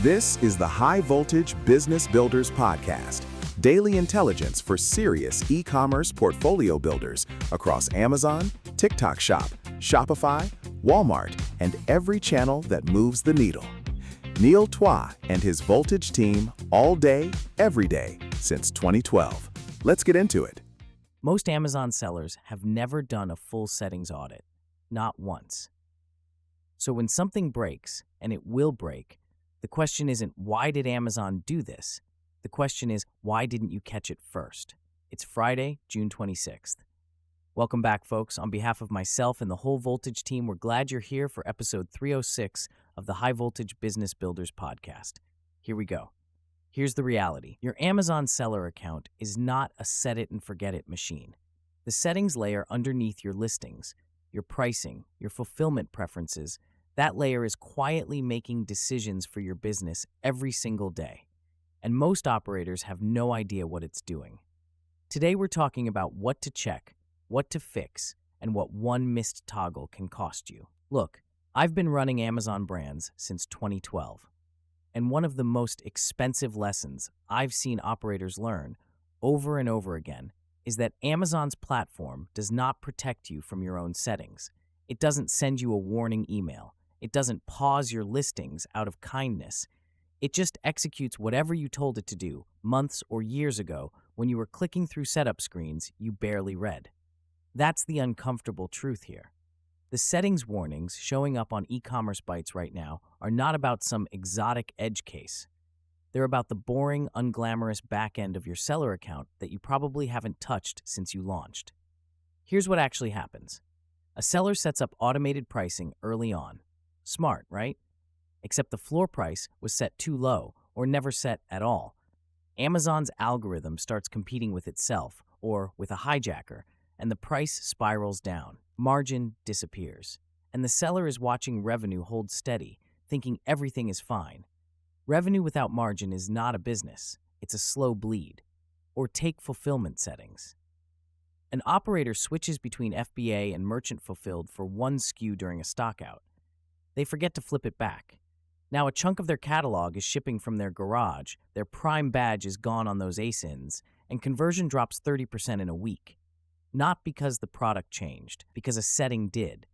This is the High Voltage Business Builders Podcast, daily intelligence for serious e-commerce portfolio builders across Amazon, TikTok Shop, Shopify, Walmart, and every channel that moves the needle. Neil Twa and his Voltage team all day, every day, since 2012. Let's get into it. Most Amazon sellers have never done a full settings audit, not once. So when something breaks, and it will break, the question isn't why did Amazon do this? The question is why didn't you catch it first? It's Friday, June 26th. Welcome back, folks. On behalf of myself and the whole Voltage team, we're glad you're here for episode 306 of the High Voltage Business Builders Podcast. Here we go. Here's the reality. Your Amazon seller account is not a set-it-and-forget-it machine. The settings layer underneath your listings, your pricing, your fulfillment preferences, that layer is quietly making decisions for your business every single day. And most operators have no idea what it's doing. Today we're talking about what to check, what to fix, and what one missed toggle can cost you. Look, I've been running Amazon brands since 2012. And one of the most expensive lessons I've seen operators learn over and over again is that Amazon's platform does not protect you from your own settings. It doesn't send you a warning email. It doesn't pause your listings out of kindness. It just executes whatever you told it to do months or years ago when you were clicking through setup screens you barely read. That's the uncomfortable truth here. The settings warnings showing up on e-commerce bites right now are not about some exotic edge case. They're about the boring, unglamorous back end of your seller account that you probably haven't touched since you launched. Here's what actually happens. A seller sets up automated pricing early on. Smart, right? Except the floor price was set too low or never set at all. Amazon's algorithm starts competing with itself or with a hijacker, and the price spirals down. Margin disappears, and the seller is watching revenue hold steady, thinking everything is fine. Revenue without margin is not a business. It's a slow bleed. Or take fulfillment settings. An operator switches between FBA and merchant fulfilled for one SKU during a stockout. They forget to flip it back. Now a chunk of their catalog is shipping from their garage, their Prime badge is gone on those ASINs, and conversion drops 30% in a week. Not because the product changed, because a setting did.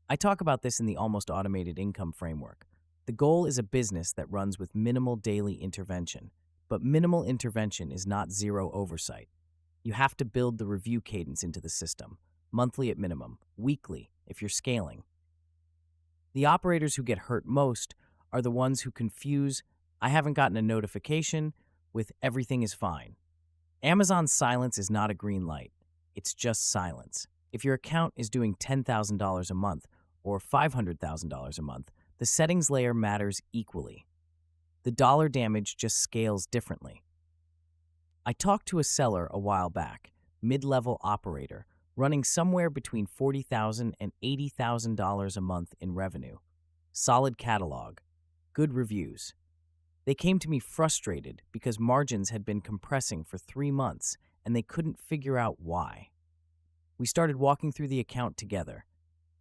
I talk about this in the Almost Automated Income Framework. The goal is a business that runs with minimal daily intervention. But minimal intervention is not zero oversight. You have to build the review cadence into the system, monthly at minimum, weekly if you're scaling. The operators who get hurt most are the ones who confuse "I haven't gotten a notification" with "everything is fine." Amazon's silence is not a green light. It's just silence. If your account is doing $10,000 a month or $500,000 a month, the settings layer matters equally. The dollar damage just scales differently. I talked to a seller a while back, mid-level operator, running somewhere between $40,000 and $80,000 a month in revenue. Solid catalog. Good reviews. They came to me frustrated because margins had been compressing for 3 months and they couldn't figure out why. We started walking through the account together.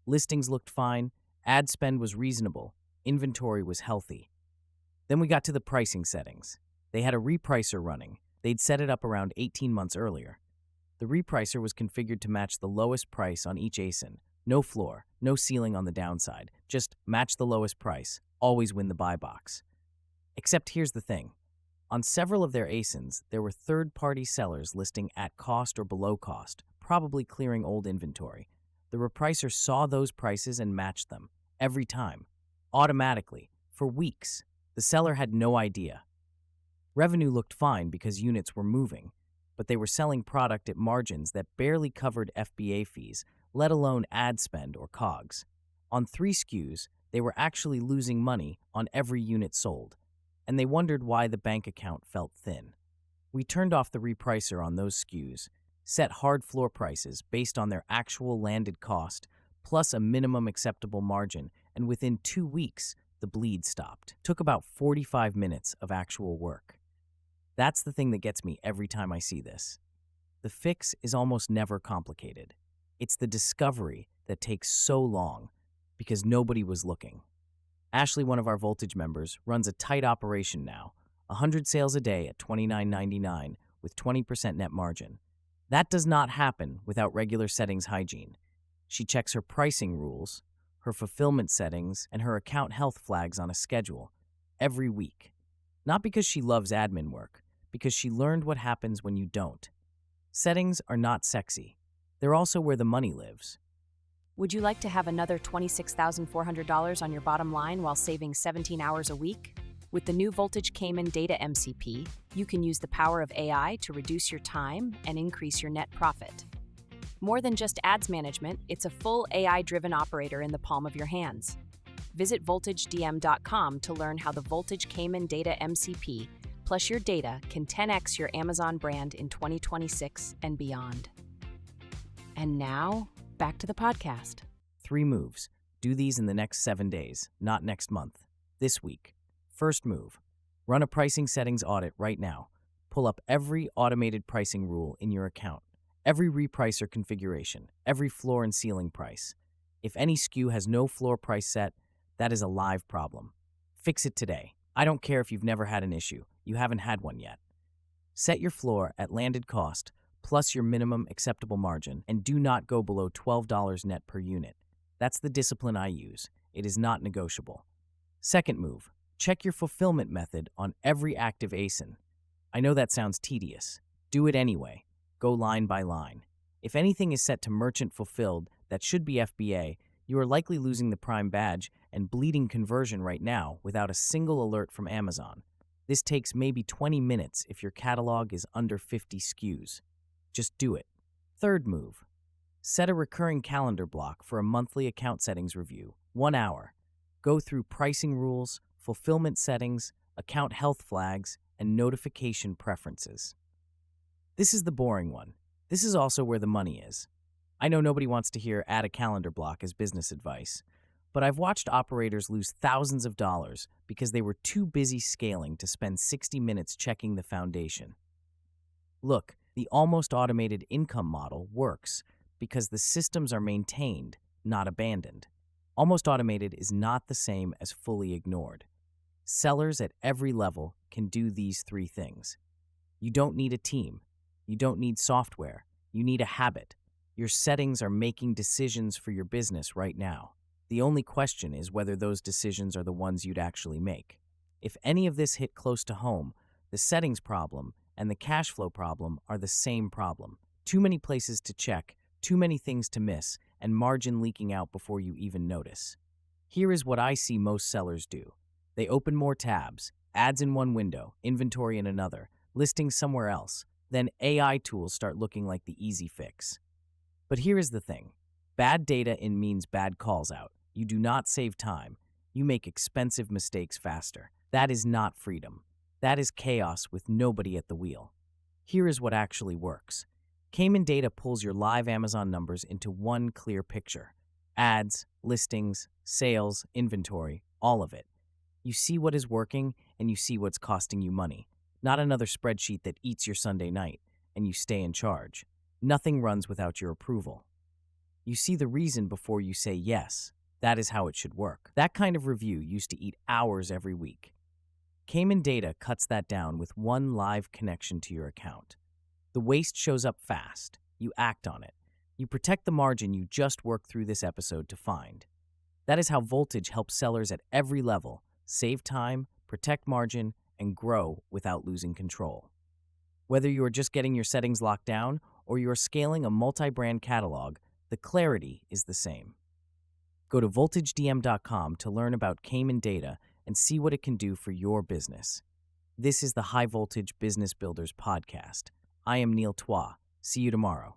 Listings looked fine, ad spend was reasonable, inventory was healthy. Then we got to the pricing settings. They had a Repricer running. They'd set it up around 18 months earlier. The Repricer was configured to match the lowest price on each ASIN. No floor, no ceiling on the downside. Just match the lowest price, always win the buy box. Except here's the thing. On several of their ASINs, there were third-party sellers listing at cost or below cost, probably clearing old inventory. The Repricer saw those prices and matched them, every time, automatically, for weeks. The seller had no idea. Revenue looked fine because units were moving, but they were selling product at margins that barely covered FBA fees, let alone ad spend or COGS. On 3 SKUs, they were actually losing money on every unit sold, and they wondered why the bank account felt thin. We turned off the Repricer on those SKUs, set hard floor prices based on their actual landed cost, plus a minimum acceptable margin, and within 2 weeks, the bleed stopped. Took about 45 minutes of actual work. That's the thing that gets me every time I see this. The fix is almost never complicated. It's the discovery that takes so long because nobody was looking. Ashley, one of our Voltage members, runs a tight operation now, 100 sales a day at $29.99 with 20% net margin. That does not happen without regular settings hygiene. She checks her pricing rules, her fulfillment settings, and her account health flags on a schedule every week. Not because she loves admin work, because she learned what happens when you don't. Settings are not sexy. They're also where the money lives. Would you like to have another $26,400 on your bottom line while saving 17 hours a week? With the new Voltage Caiman Data MCP, you can use the power of AI to reduce your time and increase your net profit. More than just ads management, it's a full AI-driven operator in the palm of your hands. Visit VoltageDM.com to learn how the Voltage Caiman Data MCP plus your data can 10x your Amazon brand in 2026 and beyond. And now, back to the podcast. 3 moves. Do these in the next 7 days, not next month. This week. First move. Run a pricing settings audit right now. Pull up every automated pricing rule in your account, every Repricer configuration, every floor and ceiling price. If any SKU has no floor price set, that is a live problem. Fix it today. I don't care if you've never had an issue. You haven't had one yet. Set your floor at landed cost plus your minimum acceptable margin, and do not go below $12 net per unit. That's the discipline I use. It is not negotiable. Second move. Check your fulfillment method on every active ASIN. I know that sounds tedious. Do it anyway. Go line by line. If anything is set to merchant fulfilled that should be FBA, you are likely losing the Prime badge and bleeding conversion right now without a single alert from Amazon. This takes maybe 20 minutes if your catalog is under 50 SKUs. Just do it. Third move. Set a recurring calendar block for a monthly account settings review, 1 hour. Go through pricing rules, fulfillment settings, account health flags, and notification preferences. This is the boring one. This is also where the money is. I know nobody wants to hear add a calendar block as business advice, but I've watched operators lose thousands of dollars because they were too busy scaling to spend 60 minutes checking the foundation. Look, the almost automated income model works because the systems are maintained, not abandoned. Almost automated is not the same as fully ignored. Sellers at every level can do these 3 things. You don't need a team. You don't need software. You need a habit. Your settings are making decisions for your business right now. The only question is whether those decisions are the ones you'd actually make. If any of this hit close to home, the settings problem and the cash flow problem are the same problem. Too many places to check, too many things to miss, and margin leaking out before you even notice. Here is what I see most sellers do. They open more tabs, ads in one window, inventory in another, listings somewhere else. Then AI tools start looking like the easy fix. But here is the thing. Bad data in means bad calls out. You do not save time. You make expensive mistakes faster. That is not freedom. That is chaos with nobody at the wheel. Here is what actually works. Caiman Data pulls your live Amazon numbers into one clear picture. Ads, listings, sales, inventory, all of it. You see what is working and you see what's costing you money. Not another spreadsheet that eats your Sunday night, and you stay in charge. Nothing runs without your approval. You see the reason before you say yes. That is how it should work. That kind of review used to eat hours every week. Caiman Data cuts that down with one live connection to your account. The waste shows up fast. You act on it. You protect the margin you just worked through this episode to find. That is how Voltage helps sellers at every level save time, protect margin, and grow without losing control. Whether you are just getting your settings locked down or you are scaling a multi-brand catalog, the clarity is the same. Go to VoltageDM.com to learn about Caiman Data and see what it can do for your business. This is the High Voltage Business Builders Podcast. I am Neil Twa. See you tomorrow.